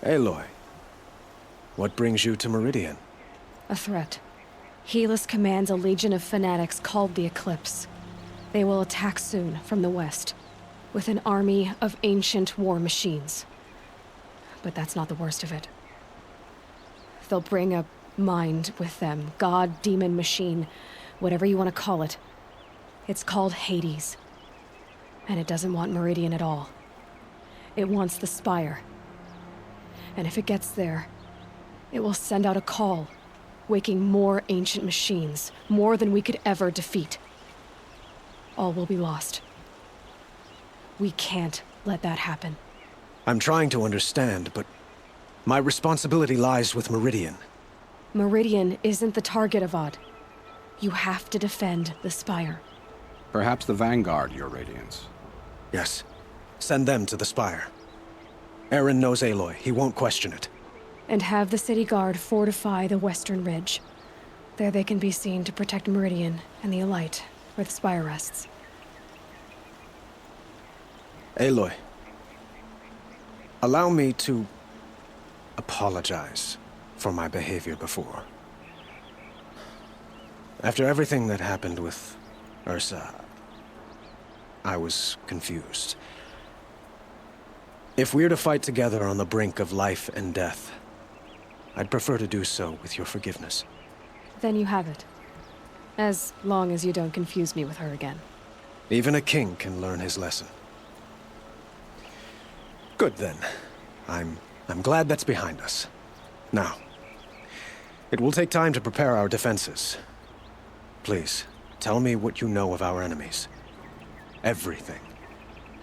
Aloy, what brings you to Meridian? A threat. Helis commands a legion of fanatics called the Eclipse. They will attack soon from the west, with an army of ancient war machines. But that's not the worst of it. They'll bring a mind with them, god, demon, machine, whatever you want to call it. It's called Hades. And it doesn't want Meridian at all. It wants the Spire. And if it gets there, it will send out a call, waking more ancient machines, more than we could ever defeat. All will be lost. We can't let that happen. I'm trying to understand, but my responsibility lies with Meridian. Meridian isn't the target, Avad. You have to defend the Spire. Perhaps the Vanguard, Your Radiance. Yes. Send them to the Spire. Erend knows Aloy. He won't question it. And have the city guard fortify the western ridge. There they can be seen to protect Meridian and the Elite, where the Spire rests. Aloy, allow me to apologize for my behavior before. After everything that happened with Ursa, I was confused. If we're to fight together on the brink of life and death, I'd prefer to do so with your forgiveness. Then you have it. As long as you don't confuse me with her again. Even a king can learn his lesson. Good then. I'm glad that's behind us. Now, it will take time to prepare our defenses. Please, tell me what you know of our enemies. Everything.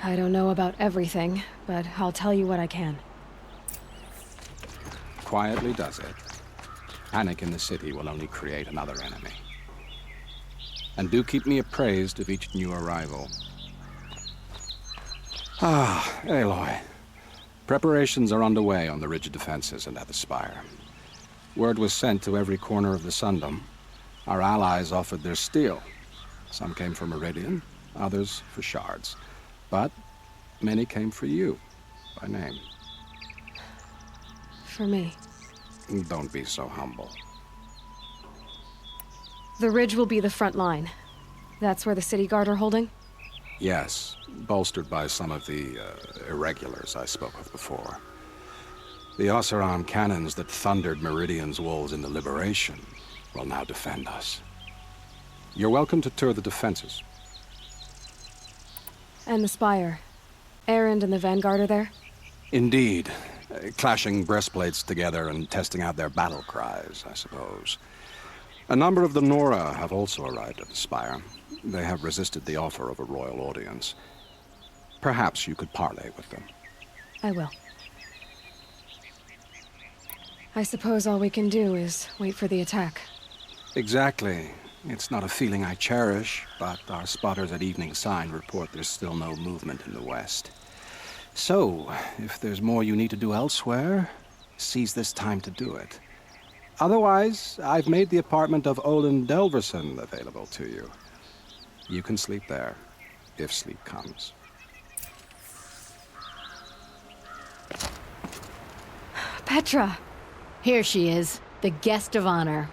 I don't know about everything, but I'll tell you what I can. Quietly does it. Panic in the city will only create another enemy. And do keep me appraised of each new arrival. Ah, Aloy. Preparations are underway on the ridge of defenses and at the Spire. Word was sent to every corner of the Sundom. Our allies offered their steel. Some came for Meridian, others for shards. But many came for you, by name. For me. Don't be so humble. The ridge will be the front line. That's where the city guard are holding? Yes, bolstered by some of the irregulars I spoke of before. The Oseram cannons that thundered Meridian's walls in the Liberation will now defend us. You're welcome to tour the defenses. And the Spire. Erend and the Vanguard are there? Indeed. Clashing breastplates together and testing out their battle cries, I suppose. A number of the Nora have also arrived at the Spire. They have resisted the offer of a royal audience. Perhaps you could parley with them. I will. I suppose all we can do is wait for the attack. Exactly. It's not a feeling I cherish, but our spotters at Evening Sign report there's still no movement in the west. So, if there's more you need to do elsewhere, seize this time to do it. Otherwise, I've made the apartment of Olin Delverson available to you. You can sleep there, if sleep comes. Petra! Here she is, the guest of honor.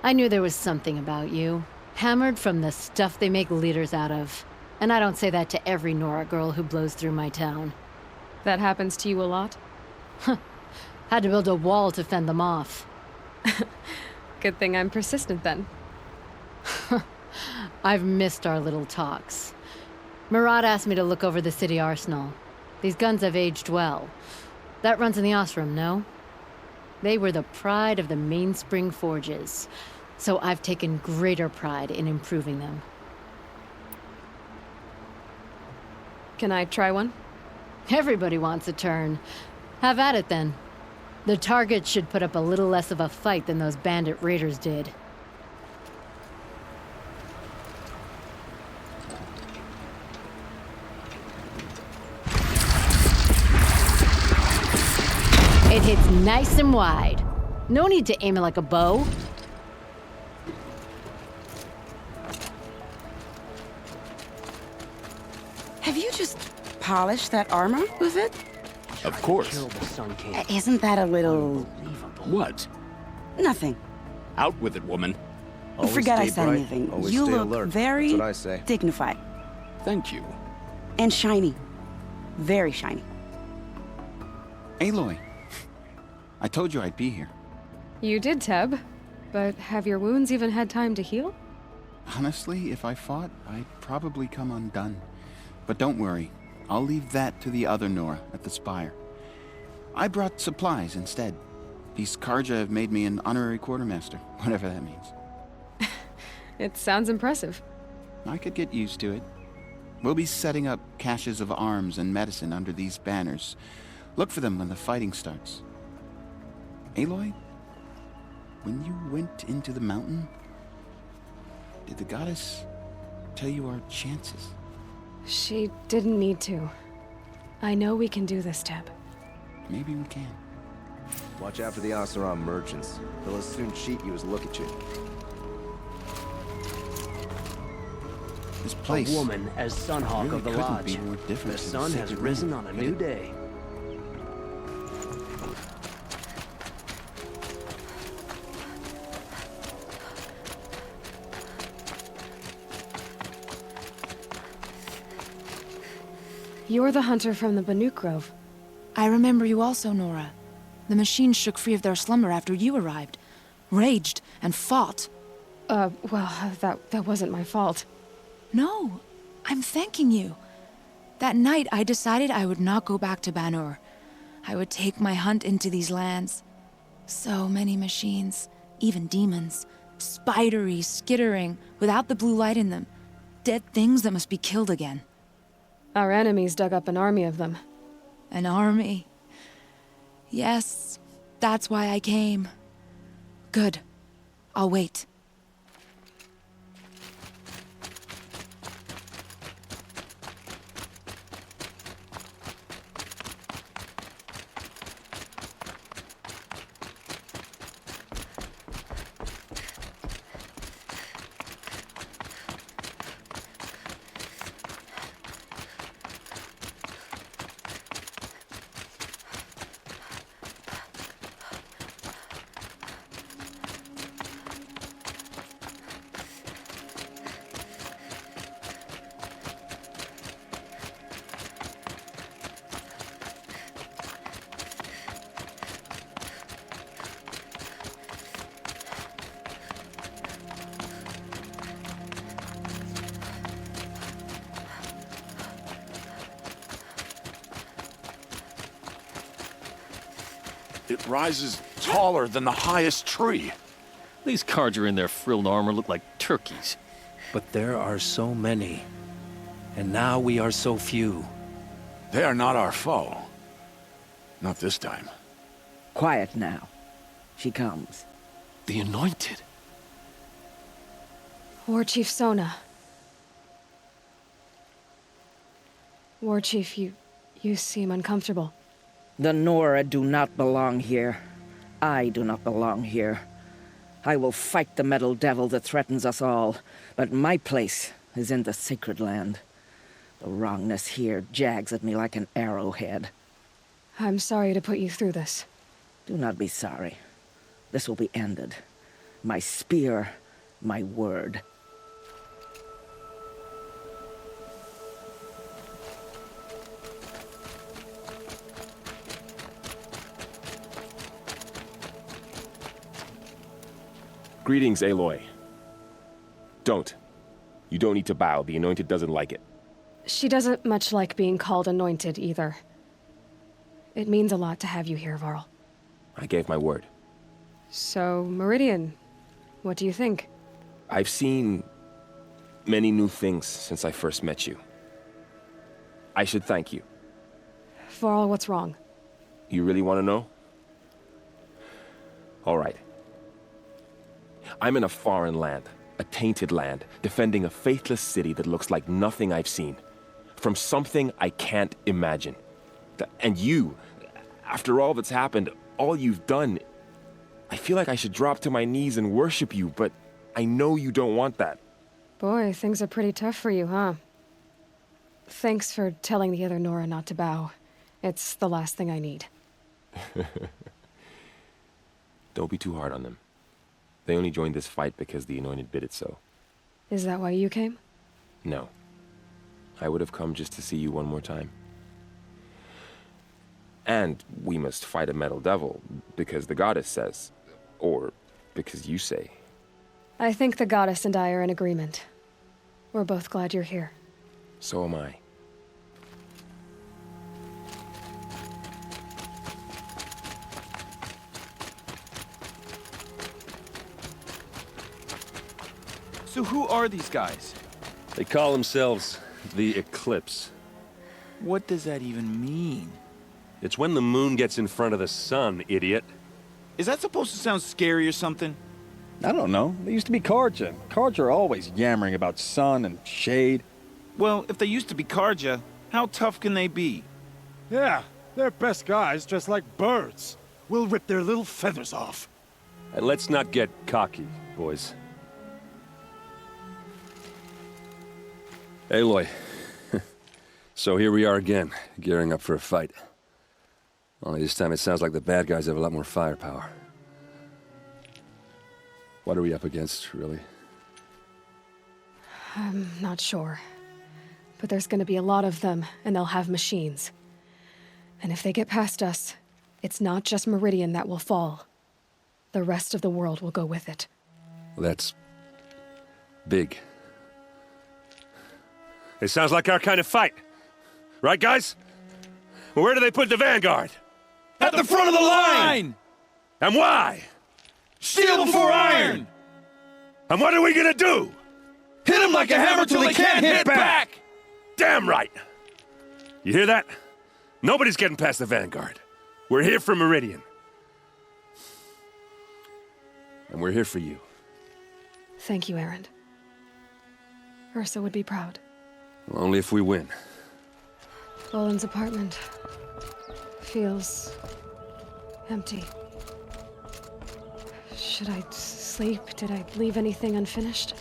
I knew there was something about you. Hammered from the stuff they make leaders out of. And I don't say that to every Nora girl who blows through my town. That happens to you a lot? Had to build a wall to fend them off. Good thing I'm persistent then. I've missed our little talks. Marid asked me to look over the city arsenal. These guns have aged well. That runs in the Osram, no? They were the pride of the Mainspring Forges, so I've taken greater pride in improving them. Can I try one? Everybody wants a turn. Have at it then. The target should put up a little less of a fight than those bandit raiders did. It hits nice and wide. No need to aim it like a bow. Have you just polished that armor with it? Of course. Isn't that a little... What? Nothing. Out with it, woman. Forget I said anything. You look very dignified. Thank you. And shiny. Very shiny. Aloy. I told you I'd be here. You did, Teb. But have your wounds even had time to heal? Honestly, if I fought, I'd probably come undone. But don't worry. I'll leave that to the other Nora at the Spire. I brought supplies instead. These Karja have made me an honorary quartermaster, whatever that means. It sounds impressive. I could get used to it. We'll be setting up caches of arms and medicine under these banners. Look for them when the fighting starts. Aloy, when you went into the mountain, did the goddess tell you our chances? She didn't need to. I know we can do this, Teb. Maybe we can. Watch out for the Oseram merchants. They'll as soon cheat you as look at you. This place... A woman as Sunhawk really of the couldn't Lodge. be more different The to sun has sacred risen land, on a could new it? day. You're the hunter from the Banuk Grove. I remember you also, Nora. The machines shook free of their slumber after you arrived. Raged and fought. Well, that wasn't my fault. No, I'm thanking you. That night, I decided I would not go back to Banur. I would take my hunt into these lands. So many machines, even demons. Spidery, skittering, without the blue light in them. Dead things that must be killed again. Our enemies dug up an army of them. An army. Yes, that's why I came. Good. I'll wait. It rises taller than the highest tree. These Karja in their frilled armor look like turkeys. But there are so many. And now we are so few. They are not our foe. Not this time. Quiet now. She comes. The Anointed. War Chief Sona. War Chief, you seem uncomfortable. The Nora do not belong here. I do not belong here. I will fight the metal devil that threatens us all, but my place is in the sacred land. The wrongness here jags at me like an arrowhead. I'm sorry to put you through this. Do not be sorry. This will be ended. My spear, my word. Greetings, Aloy. Don't. You don't need to bow. The Anointed doesn't like it. She doesn't much like being called Anointed, either. It means a lot to have you here, Varl. I gave my word. So, Meridian, what do you think? I've seen many new things since I first met you. I should thank you. Varl, what's wrong? You really want to know? All right. I'm in a foreign land, a tainted land, defending a faithless city that looks like nothing I've seen. From something I can't imagine. And you, after all that's happened, all you've done, I feel like I should drop to my knees and worship you, but I know you don't want that. Boy, things are pretty tough for you, huh? Thanks for telling the other Nora not to bow. It's the last thing I need. Don't be too hard on them. They only joined this fight because the Anointed bid it so. Is that why you came? No. I would have come just to see you one more time. And we must fight a metal devil, because the goddess says. Or because you say. I think the goddess and I are in agreement. We're both glad you're here. So am I. So who are these guys? They call themselves the Eclipse. What does that even mean? It's when the moon gets in front of the sun, idiot. Is that supposed to sound scary or something? I don't know. They used to be Karja. Karja are always yammering about sun and shade. Well, if they used to be Karja, how tough can they be? Yeah, they're best guys dressed like birds. We'll rip their little feathers off. And let's not get cocky, boys. Aloy. So here we are again, gearing up for a fight. Only this time it sounds like the bad guys have a lot more firepower. What are we up against, really? I'm not sure. But there's gonna be a lot of them, and they'll have machines. And if they get past us, it's not just Meridian that will fall. The rest of the world will go with it. Well, that's big. It sounds like our kind of fight. Right, guys? Well, where do they put the Vanguard? At the front of the line! And why? Steel before iron! And what are we gonna do? Hit them like a hammer till they can't hit back! Damn right! You hear that? Nobody's getting past the Vanguard. We're here for Meridian. And we're here for you. Thank you, Erend. Ursa would be proud. Well, only if we win. Olin's apartment feels empty. Should I sleep? Did I leave anything unfinished?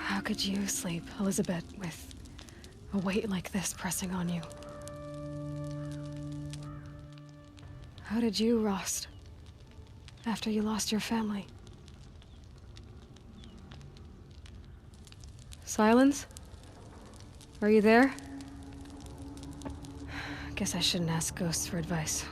How could you sleep, Elizabet, with a weight like this pressing on you? How did you rust after you lost your family? Sylens? Are you there? Guess I shouldn't ask ghosts for advice.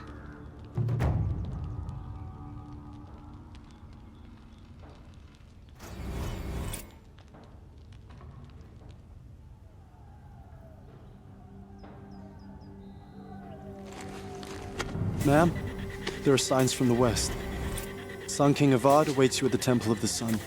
Ma'am, there are signs from the west. Sun King Avad awaits you at the Temple of the Sun.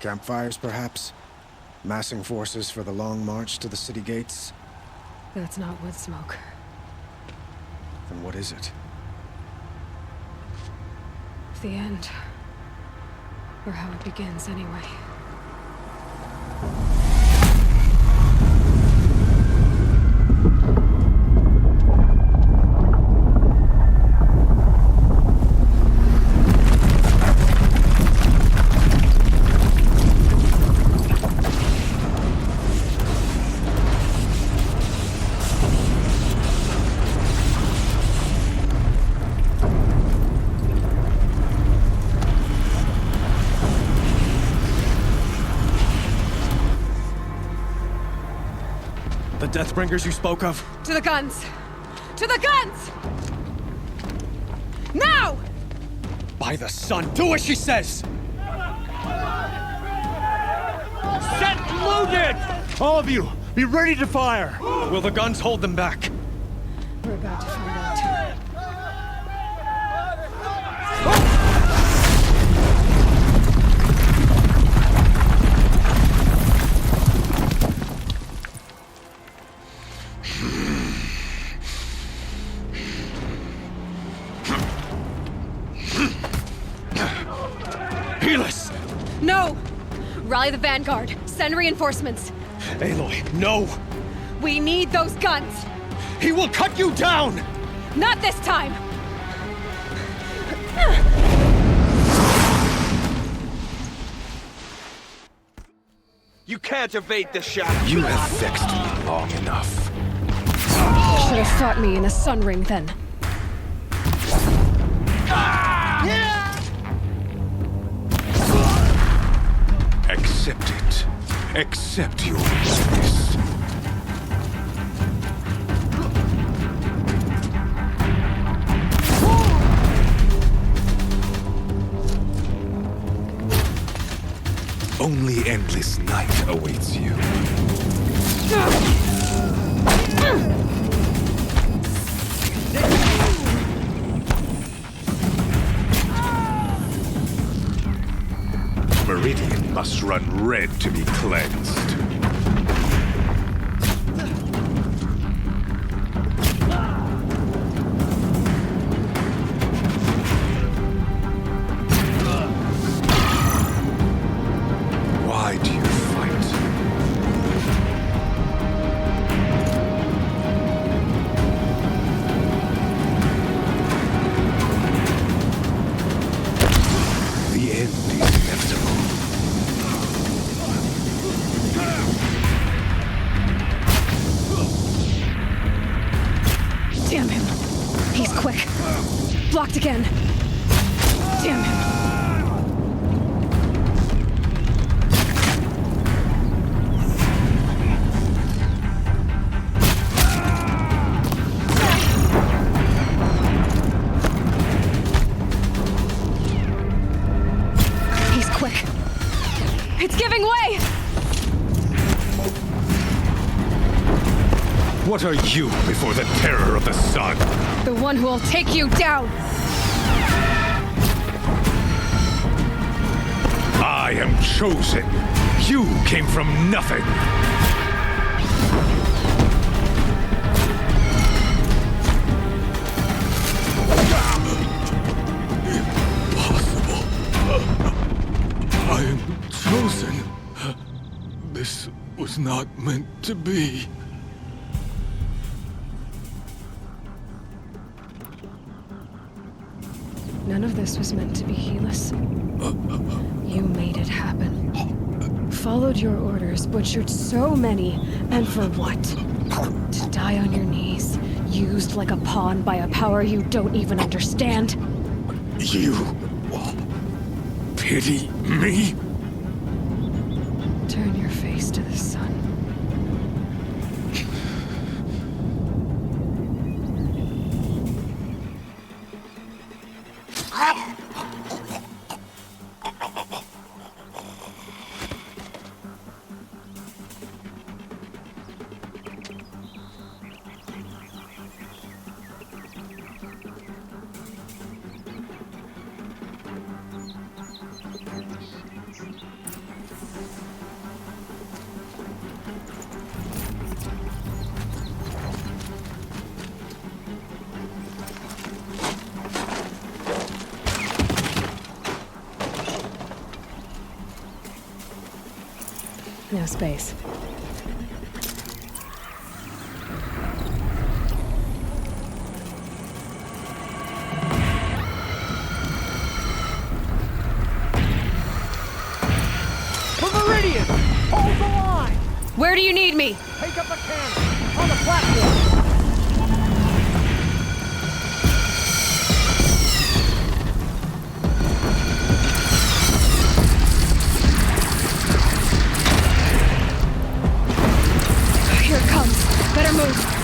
Campfires, perhaps? Massing forces for the long march to the city gates? That's not wood smoke. Then what is it? The end. Or how it begins, anyway. The Deathbringers you spoke of? To the guns! To the guns! Now! By the sun, do as she says! Set loaded! All of you, be ready to fire! Will the guns hold them back? We're about to find out. Helis! No! Rally the Vanguard. Send reinforcements. Aloy, no! We need those guns! He will cut you down! Not this time! You can't evade the shadow. You have vexed me long enough. Should have fought me in a sun ring then. Accept it. Accept your weakness. Only endless night awaits you. Meridian must run red to be cleansed. Why do you fight? The end is inevitable. Damn him. He's quick. Blocked again. Damn him. He's quick. It's giving way! What are you before the terror of the sun? The one who will take you down! I am chosen. You came from nothing. Impossible. I am chosen. This was not meant to be. None of this was meant to be, Helis. You made it happen. Followed your orders, butchered so many, and for what? To die on your knees, used like a pawn by a power you don't even understand? You pity me? Turn your face to the sun. No space. Meridian! Hold the line! Where do you need me? Take up a cannon! On the platform! Here it comes. their move.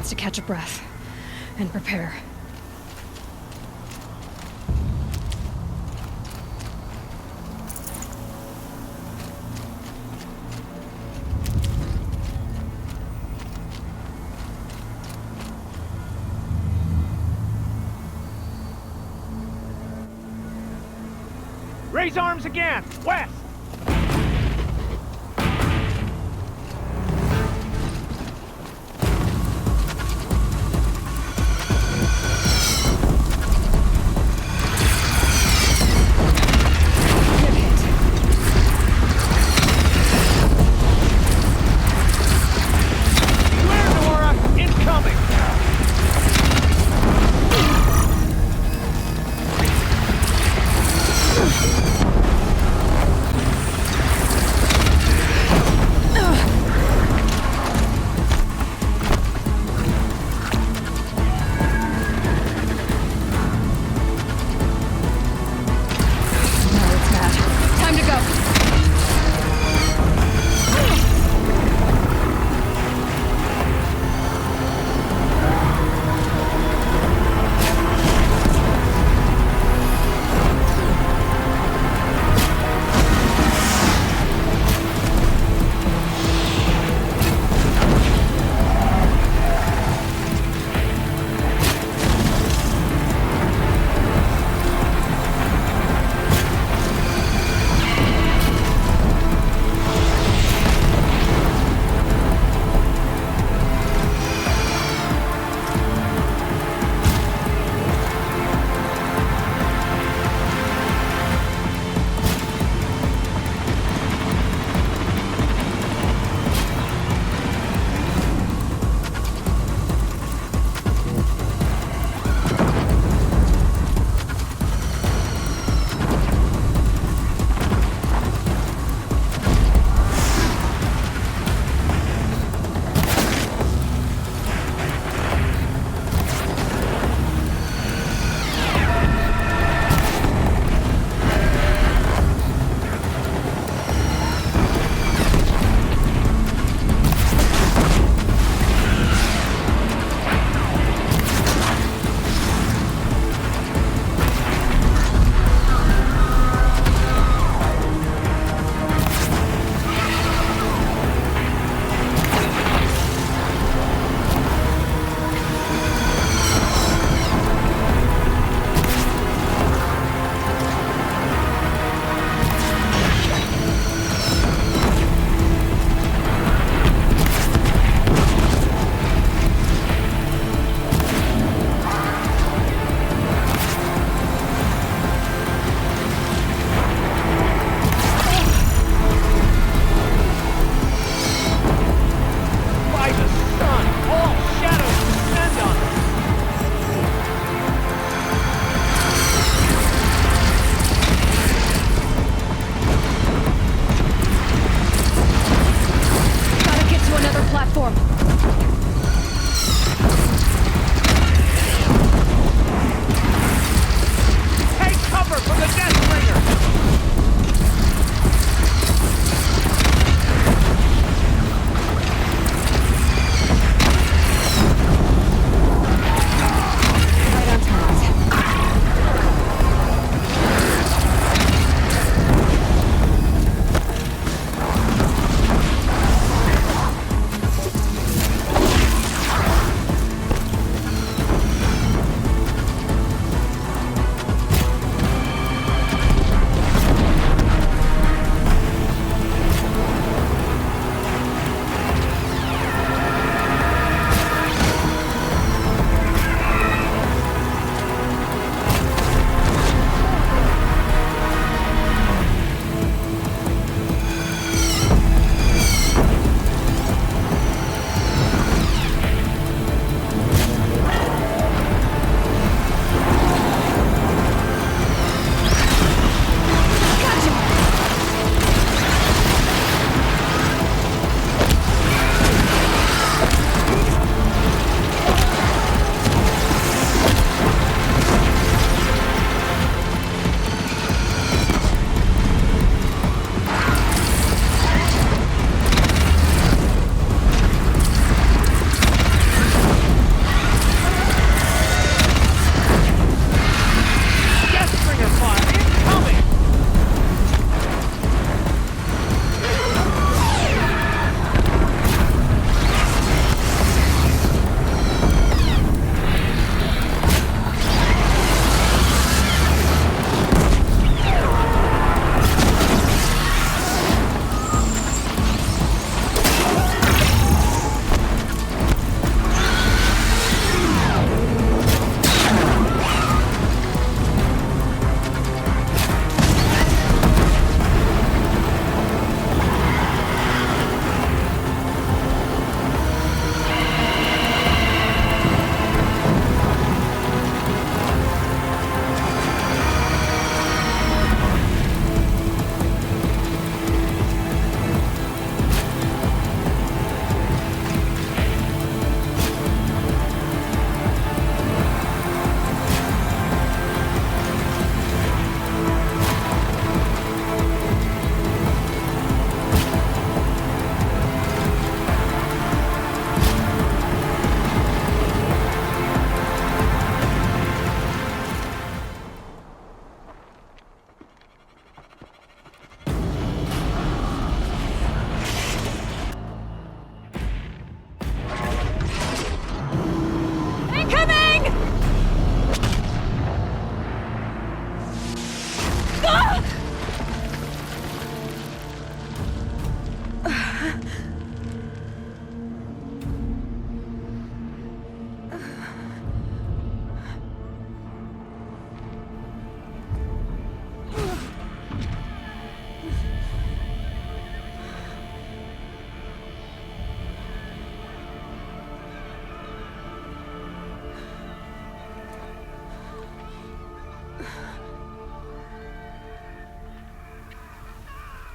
To catch a breath and prepare. Raise arms again! West!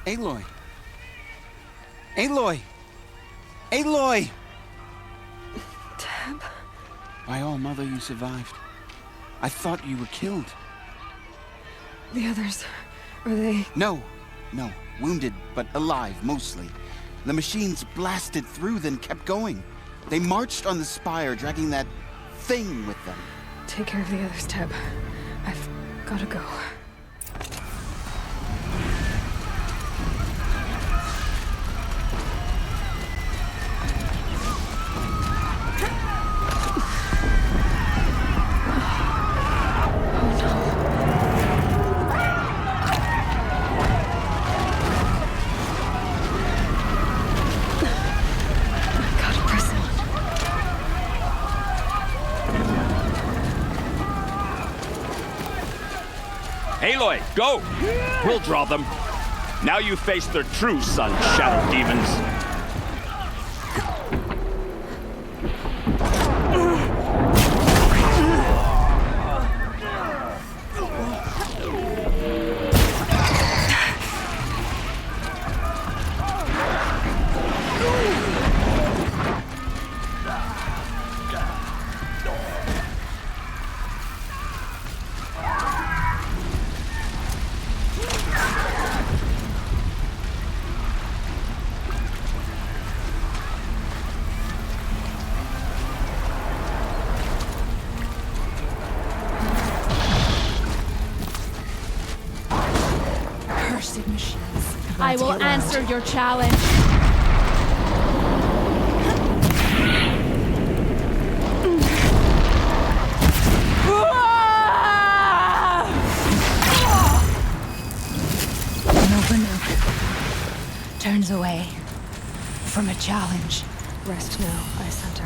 Aloy! Aloy! Aloy! Teb? By all, Mother, you survived. I thought you were killed. The others, are they... No. Wounded, but alive, mostly. The machines blasted through, then kept going. They marched on the Spire, dragging that thing with them. Take care of the others, Teb. I've gotta go. Aloy, go! We'll draw them. Now you face their true sun, shadow demons. I will answer your challenge. Nobunu turns away from a challenge. Rest now, Ice Hunter.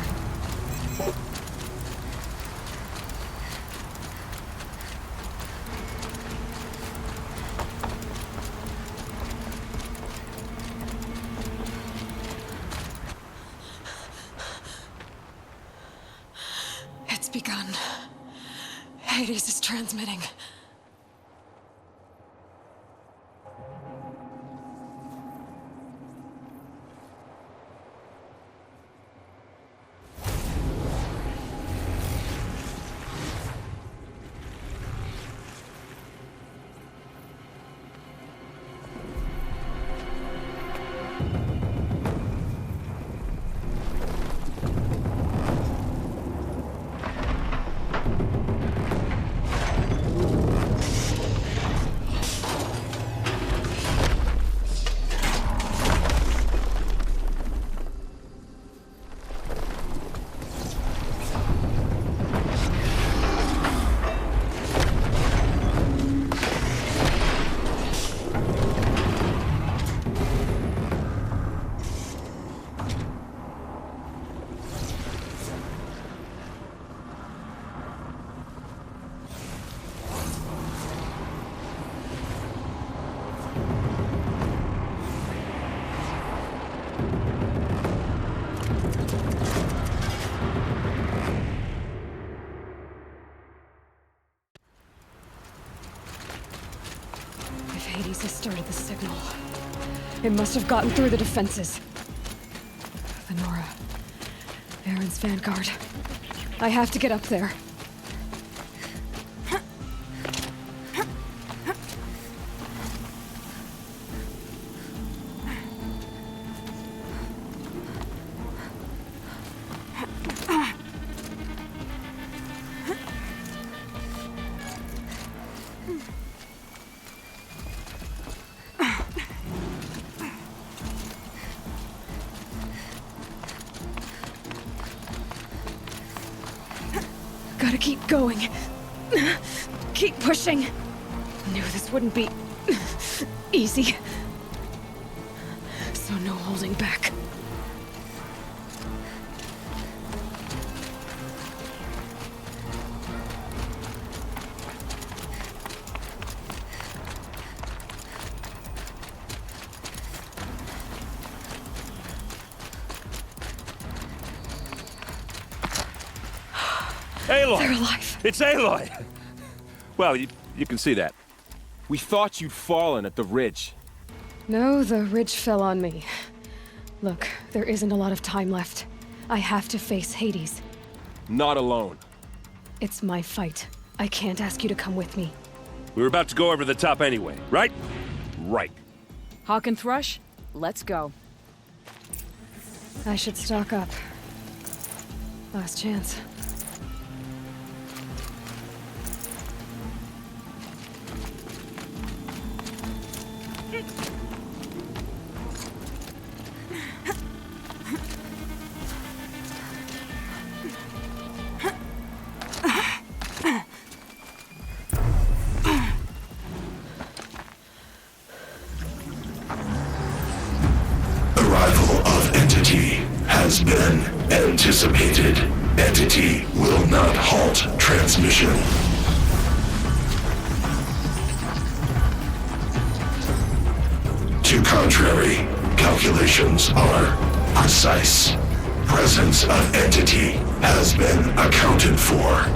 Begun. Hades is transmitting. Hades has started the signal. It must have gotten through the defenses. The Nora. Erend's vanguard. I have to get up there. Gotta keep going. Keep pushing. Knew this wouldn't be easy. So no holding back. Aloy! They're alive. It's Aloy! Well, you can see that. We thought you'd fallen at the ridge. No, the ridge fell on me. Look, there isn't a lot of time left. I have to face Hades. Not alone. It's my fight. I can't ask you to come with me. We were about to go over the top anyway, right? Right. Hawk and Thrush, let's go. I should stock up. Last chance. Has been anticipated. Entity will not halt transmission. To contrary, calculations are precise. Presence of entity has been accounted for.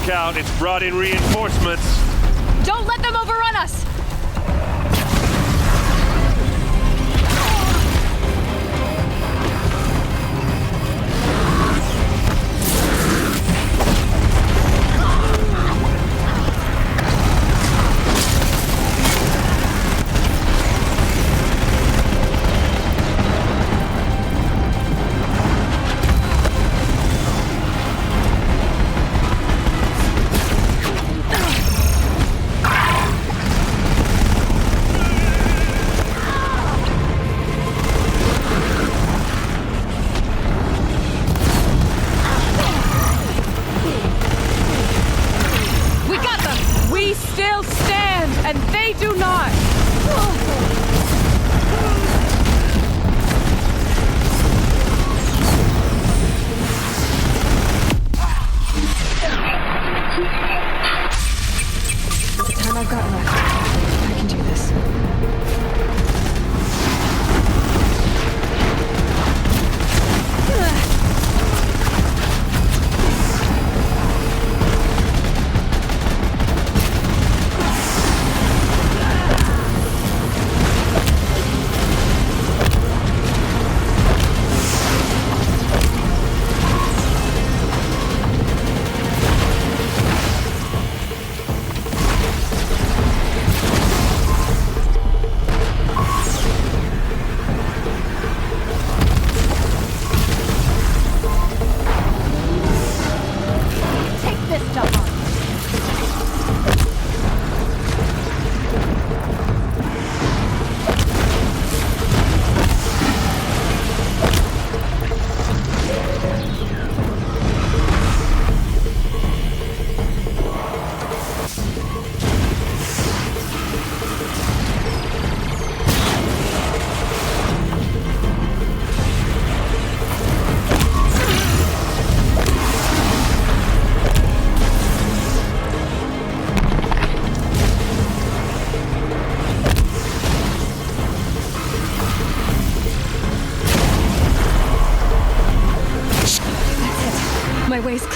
Out, it's brought in reinforcements. Don't let them overrun us!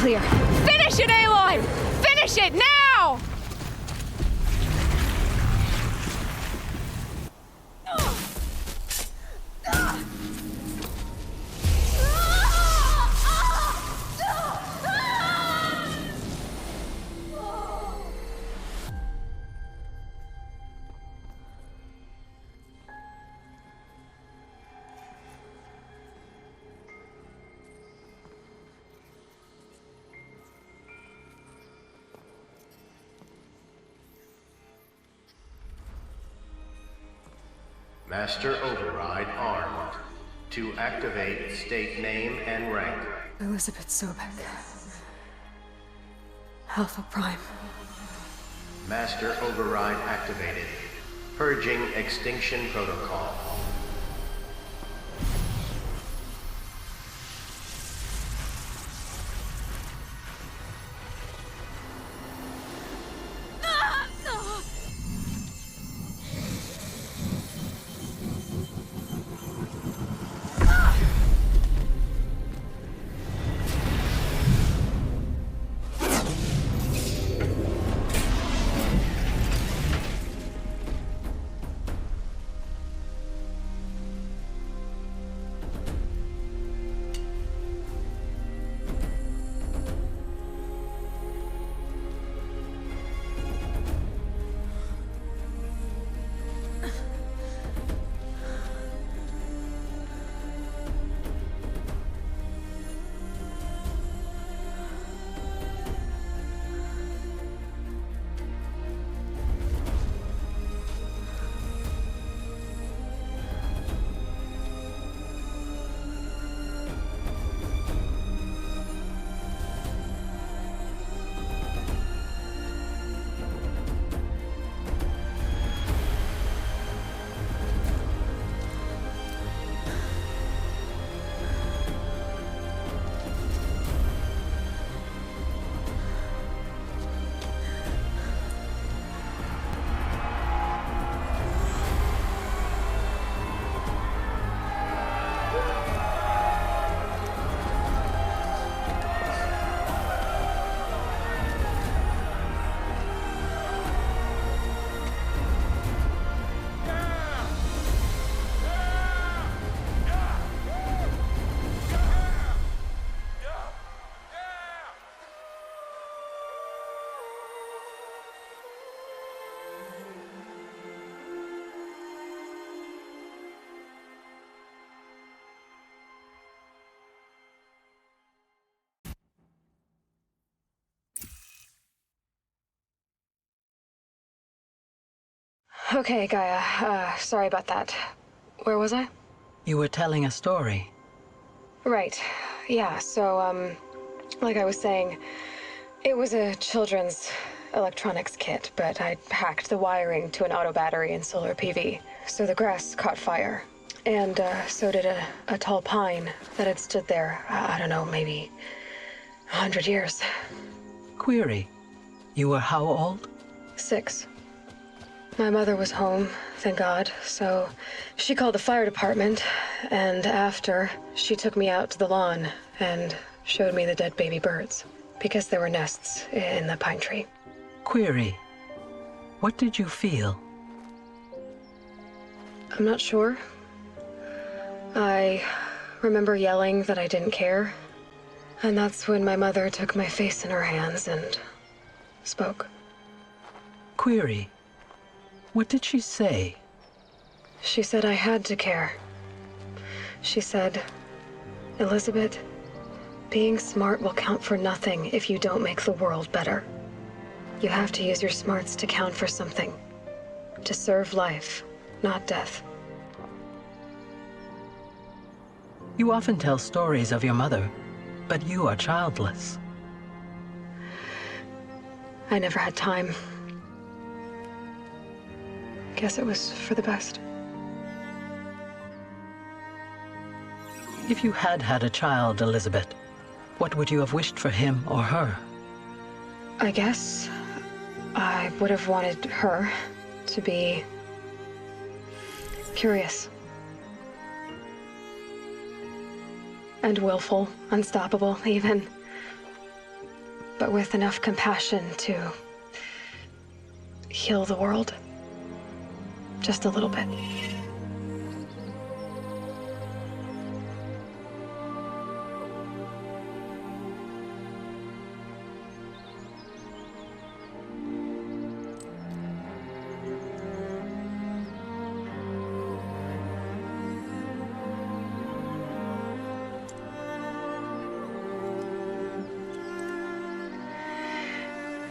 clear. Finish it, Aloy! Finish it now! Master Override armed. To activate, state name and rank. Elizabet Sobek. Alpha Prime. Master Override activated. Purging Extinction Protocol. Okay, Gaia. Sorry about that. Where was I? You were telling a story. Right. Yeah, so, like I was saying, it was a children's electronics kit, but I hacked the wiring to an auto battery and solar PV. So the grass caught fire. And, so did a tall pine that had stood there, I don't know, maybe 100 years. Query. You were how old? 6. My mother was home, thank God, so she called the fire department, and after, she took me out to the lawn and showed me the dead baby birds, because there were nests in the pine tree. Query. What did you feel? I'm not sure. I remember yelling that I didn't care, and that's when my mother took my face in her hands and spoke. Query. What did she say? She said I had to care. She said, Elizabet, being smart will count for nothing if you don't make the world better. You have to use your smarts to count for something. To serve life, not death. You often tell stories of your mother, but you are childless. I never had time. Guess it was for the best. If you had had a child, Elizabet, what would you have wished for him or her? I guess I would have wanted her to be curious. And willful, unstoppable, even. but with enough compassion to heal the world. Just a little bit.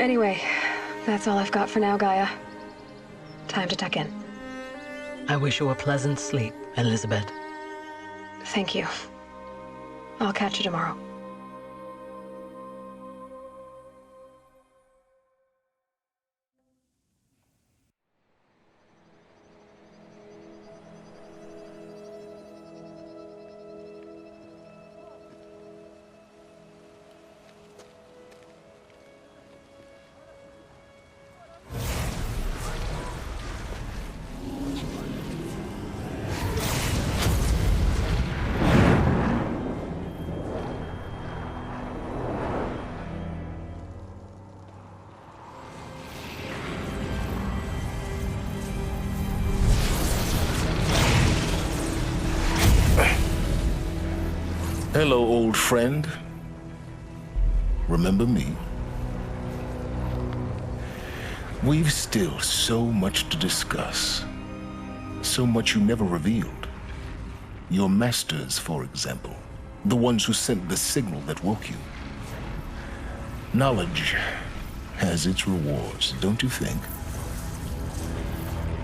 Anyway, that's all I've got for now, Gaia. Time to tuck in. I wish you a pleasant sleep, Elizabet. Thank you. I'll catch you tomorrow. Hello, old friend. Remember me? We've still so much to discuss. So much you never revealed. Your masters, for example. The ones who sent the signal that woke you. Knowledge has its rewards, don't you think?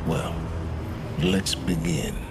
Well, let's begin.